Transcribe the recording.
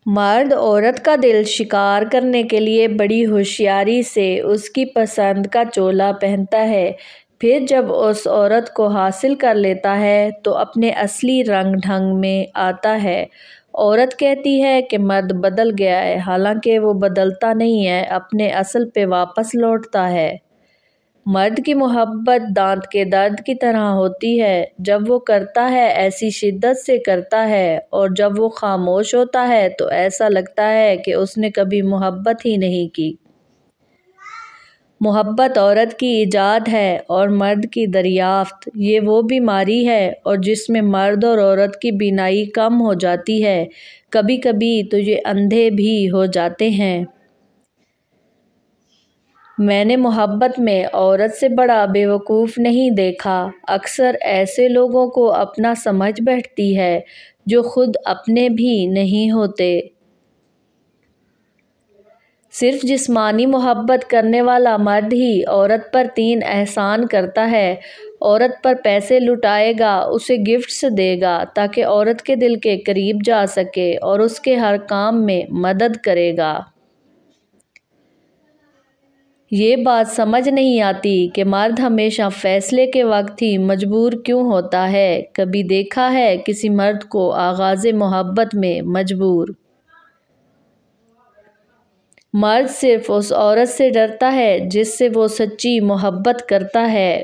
مرد عورت کا دل شکار کرنے کے لیے بڑی ہوشیاری سے اس کی پسند کا چولا پہنتا ہے، پھر جب اس عورت کو حاصل کر لیتا ہے تو اپنے اصلی رنگ ڈھنگ میں آتا ہے۔ عورت کہتی ہے کہ مرد بدل گیا ہے، حالانکہ وہ بدلتا نہیں ہے، اپنے اصل پہ واپس لوٹتا ہے۔ مرد کی محبت دانت کے درد کی طرح ہوتی ہے، جب وہ کرتا ہے ایسی شدت سے کرتا ہے، اور جب وہ خاموش ہوتا ہے تو ایسا لگتا ہے کہ اس نے کبھی محبت ہی نہیں کی۔ محبت عورت کی ایجاد ہے اور مرد کی دریافت۔ یہ وہ بیماری ہے اور جس میں مرد اور عورت کی بینائی کم ہو جاتی ہے، کبھی کبھی تو یہ اندھے بھی ہو جاتے ہیں۔ میں نے محبت میں عورت سے بڑا بے وقوف نہیں دیکھا۔ اکثر ایسے لوگوں کو اپنا سمجھ بیٹھتی ہے جو خود اپنے بھی نہیں ہوتے۔ صرف جسمانی محبت کرنے والا مرد ہی عورت پر 3 احسان کرتا ہے۔ عورت پر پیسے لٹائے گا، اسے گفٹس دے گا تاکہ عورت کے دل کے قریب جا سکے اور اس کے ہر کام میں مدد کرے گا۔ یہ بات سمجھ نہیں آتی کہ مرد ہمیشہ فیصلے کے وقت ہی مجبور کیوں ہوتا ہے۔ کبھی دیکھا ہے کسی مرد کو آغاز محبت میں مجبور؟ مرد صرف اس عورت سے ڈرتا ہے جس سے وہ سچی محبت کرتا ہے۔